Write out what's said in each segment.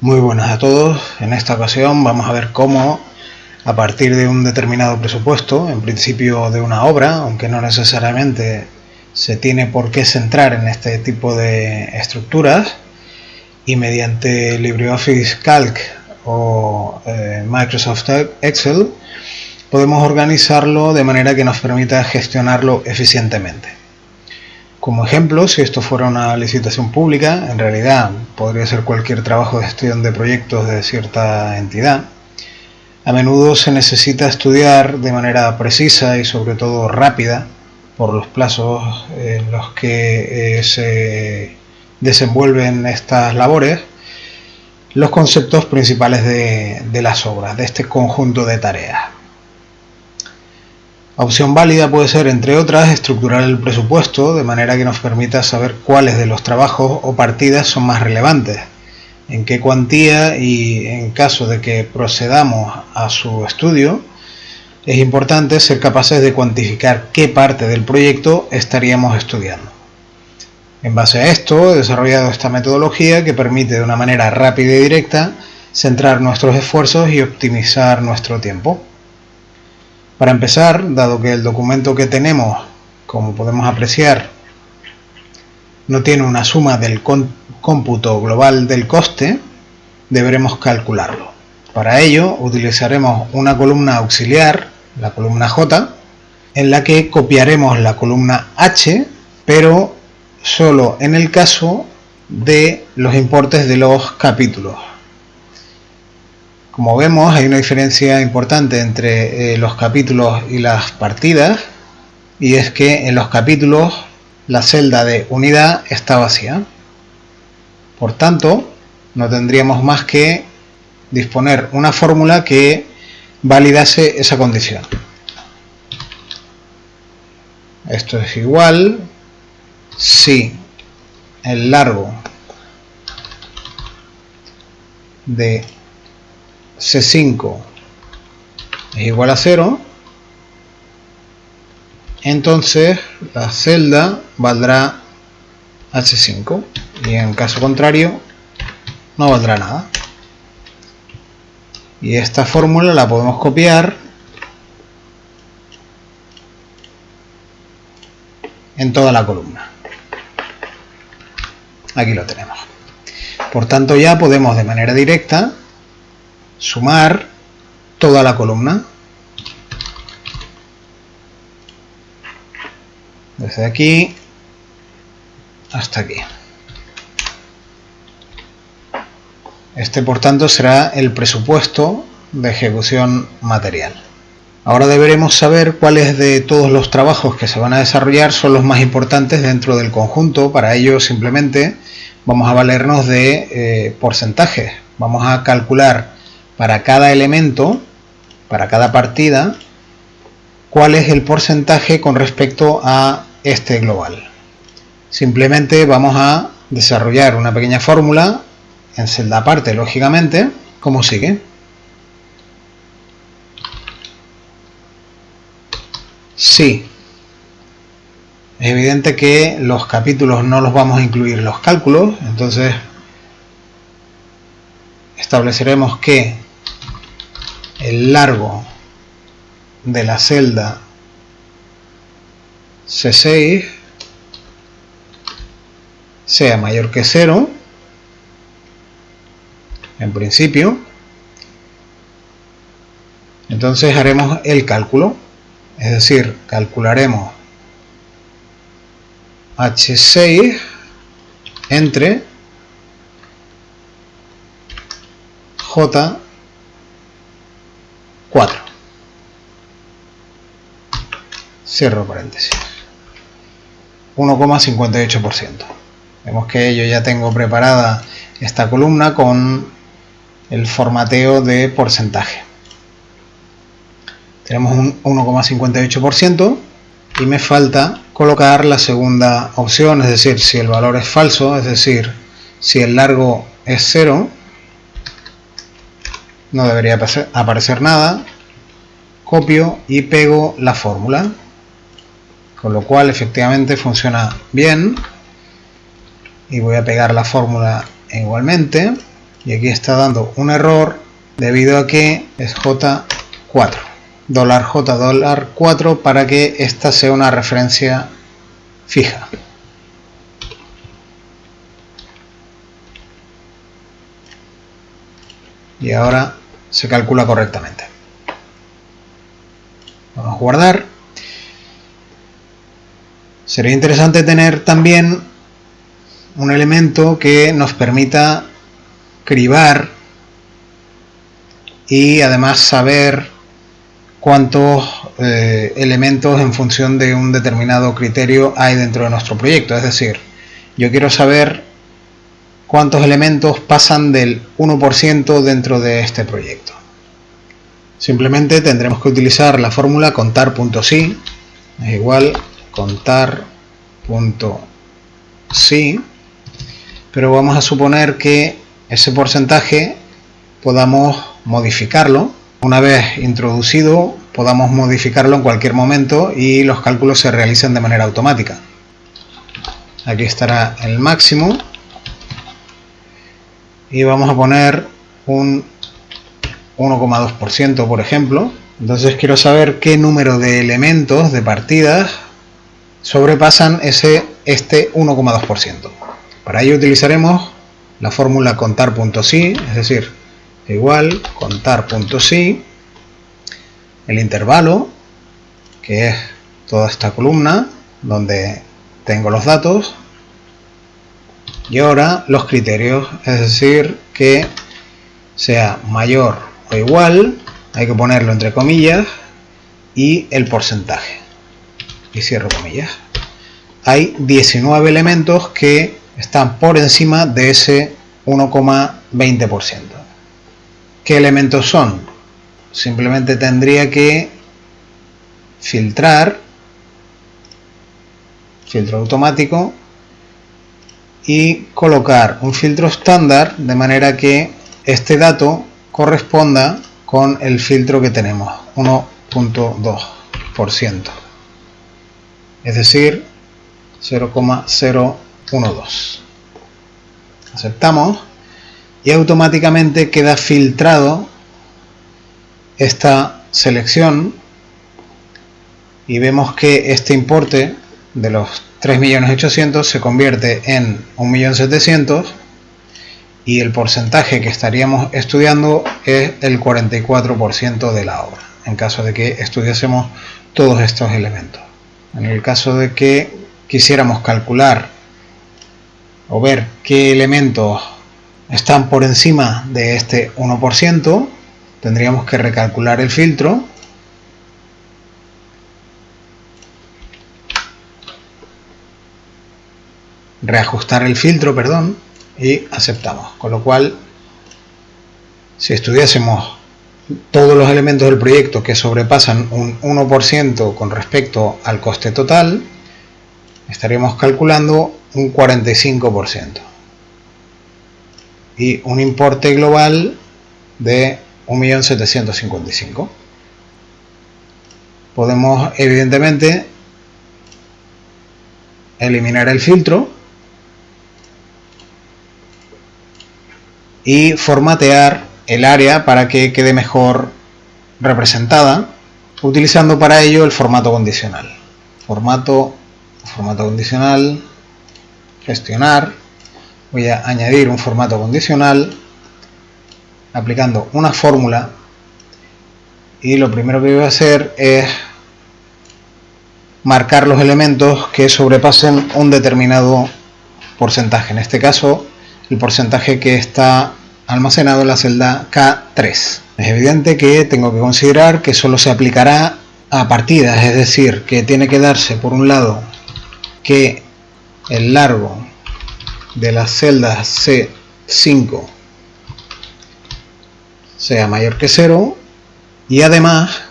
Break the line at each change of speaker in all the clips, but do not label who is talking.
Muy buenas a todos. En esta ocasión vamos a ver cómo, a partir de un determinado presupuesto, en principio de una obra, aunque no necesariamente se tiene por qué centrar en este tipo de estructuras, y mediante LibreOffice Calc o Microsoft Excel, podemos organizarlo de manera que nos permita gestionarlo eficientemente. Como ejemplo, si esto fuera una licitación pública, en realidad podría ser cualquier trabajo de gestión de proyectos de cierta entidad, a menudo se necesita estudiar de manera precisa y sobre todo rápida, por los plazos en los que se desenvuelven estas labores, los conceptos principales de las obras, de este conjunto de tareas. Opción válida puede ser, entre otras, estructurar el presupuesto de manera que nos permita saber cuáles de los trabajos o partidas son más relevantes, en qué cuantía, y en caso de que procedamos a su estudio, es importante ser capaces de cuantificar qué parte del proyecto estaríamos estudiando. En base a esto, he desarrollado esta metodología que permite de una manera rápida y directa centrar nuestros esfuerzos y optimizar nuestro tiempo. Para empezar, dado que el documento que tenemos, como podemos apreciar, no tiene una suma del cómputo global del coste, deberemos calcularlo. Para ello, utilizaremos una columna auxiliar, la columna J, en la que copiaremos la columna H, pero solo en el caso de los importes de los capítulos. Como vemos, hay una diferencia importante entre los capítulos y las partidas, y es que en los capítulos la celda de unidad está vacía. Por tanto, no tendríamos más que disponer una fórmula que validase esa condición. Esto es igual si el largo de C5 es igual a 0, entonces la celda valdrá H5, y en caso contrario no valdrá nada. Y esta fórmula la podemos copiar en toda la columna. Aquí lo tenemos. Por tanto, ya podemos de manera directa sumar toda la columna, desde aquí hasta aquí. Este, por tanto, será el presupuesto de ejecución material. Ahora deberemos saber cuáles de todos los trabajos que se van a desarrollar son los más importantes dentro del conjunto. Para ello, simplemente vamos a valernos de porcentajes. Vamos a calcular para cada elemento, para cada partida, cuál es el porcentaje con respecto a este global. Simplemente vamos a desarrollar una pequeña fórmula en celda aparte, lógicamente, como sigue. Sí, es evidente que los capítulos no los vamos a incluir en los cálculos, entonces estableceremos que el largo de la celda C6 sea mayor que 0, en principio. Entonces haremos el cálculo, es decir, calcularemos H6 entre J4. Cierro paréntesis. 1,58%. Vemos que yo ya tengo preparada esta columna con el formateo de porcentaje. Tenemos un 1,58% y me falta colocar la segunda opción, es decir, si el valor es falso, es decir, si el largo es 0, no debería aparecer nada. Copio y pego la fórmula, con lo cual efectivamente funciona bien, y voy a pegar la fórmula igualmente. y aquí está dando un error debido a que es J4, $J, $4, para que esta sea una referencia fija. Y ahora se calcula correctamente. Vamos a guardar. Sería interesante tener también un elemento que nos permita cribar y además saber cuántos elementos en función de un determinado criterio hay dentro de nuestro proyecto. Es decir, yo quiero saber cuántos elementos pasan del 1% dentro de este proyecto. Simplemente tendremos que utilizar la fórmula contar.si es igual contar.si, pero vamos a suponer que ese porcentaje podamos modificarlo. Una vez introducido, podamos modificarlo en cualquier momento y los cálculos se realicen de manera automática. Aquí estará el máximo y vamos a poner un 1,2%, por ejemplo. Entonces quiero saber qué número de elementos de partidas sobrepasan este 1,2%. Para ello utilizaremos la fórmula contar.si, es decir, igual contar.si, el intervalo, que es toda esta columna donde tengo los datos, y ahora los criterios, es decir, que sea mayor o igual, hay que ponerlo entre comillas, y el porcentaje, y cierro comillas. Hay 19 elementos que están por encima de ese 1,20%. ¿Qué elementos son? Simplemente tendría que filtrar, filtro automático, y colocar un filtro estándar de manera que este dato corresponda con el filtro que tenemos, 1,2%, es decir, 0,012. Aceptamos y automáticamente queda filtrado esta selección y vemos que este importe de los 3.800.000 se convierte en 1.700.000 y el porcentaje que estaríamos estudiando es el 44% de la obra, en caso de que estudiásemos todos estos elementos. En el caso de que quisiéramos calcular o ver qué elementos están por encima de este 1%, tendríamos que recalcular el filtro, reajustar el filtro, perdón, y aceptamos. Con lo cual, si estudiásemos todos los elementos del proyecto que sobrepasan un 1% con respecto al coste total, estaríamos calculando un 45% y un importe global de 1.755.000. Podemos evidentemente eliminar el filtro y formatear el área para que quede mejor representada, utilizando para ello el formato condicional. Formato condicional, gestionar. Voy a añadir un formato condicional aplicando una fórmula y lo primero que voy a hacer es marcar los elementos que sobrepasen un determinado porcentaje. En este caso, el porcentaje que está almacenado en la celda K3. Es evidente que tengo que considerar que solo se aplicará a partidas, es decir, que tiene que darse por un lado que el largo de las celdas C5 sea mayor que 0 y además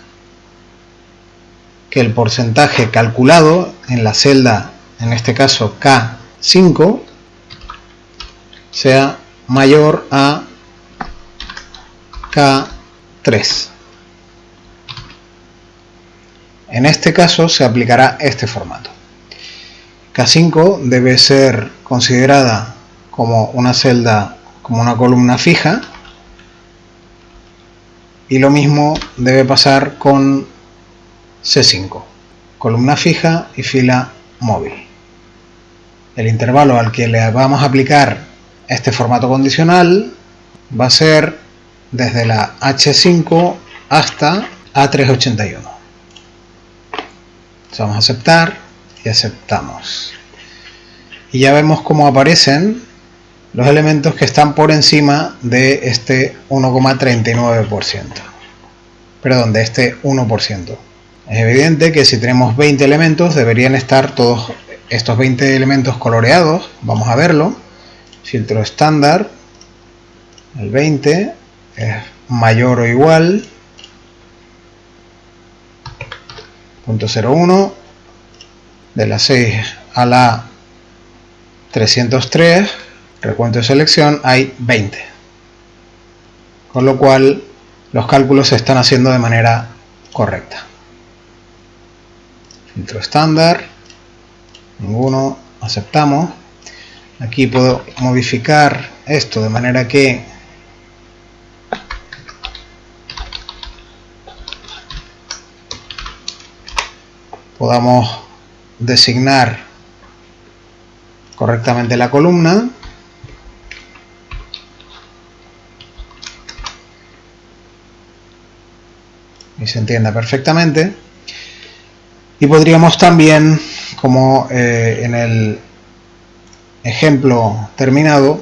que el porcentaje calculado en la celda, en este caso K5, sea mayor a K3. En este caso se aplicará este formato. K5 debe ser considerada como una celda como una columna fija, y lo mismo debe pasar con C5, columna fija y fila móvil. El intervalo al que le vamos a aplicar este formato condicional va a ser desde la H5 hasta A381. Vamos a aceptar y aceptamos. Y ya vemos cómo aparecen los elementos que están por encima de este 1,39%. Perdón, de este 1%. Es evidente que si tenemos 20 elementos deberían estar todos estos 20 elementos coloreados. Vamos a verlo. Filtro estándar. El 20 es mayor o igual. 0.01. De la 6 a la 303. Recuento de selección, hay 20. Con lo cual los cálculos se están haciendo de manera correcta. Filtro estándar, ninguno, aceptamos. Aquí puedo modificar esto de manera que podamos designar correctamente la columna. Y se entienda perfectamente. Y podríamos también, como en el ejemplo terminado,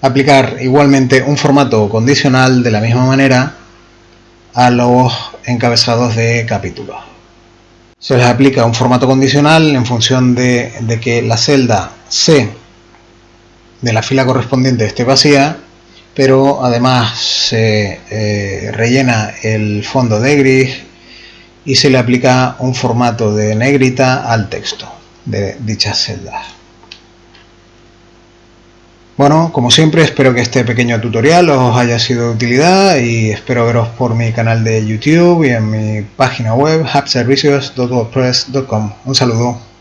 aplicar igualmente un formato condicional de la misma manera a los encabezados de capítulos. Se les aplica un formato condicional en función de que la celda C de la fila correspondiente esté vacía, pero además se rellena el fondo de gris y se le aplica un formato de negrita al texto de dichas celdas. Bueno, como siempre, espero que este pequeño tutorial os haya sido de utilidad y espero veros por mi canal de YouTube y en mi página web hubservicios.wordpress.com. Un saludo.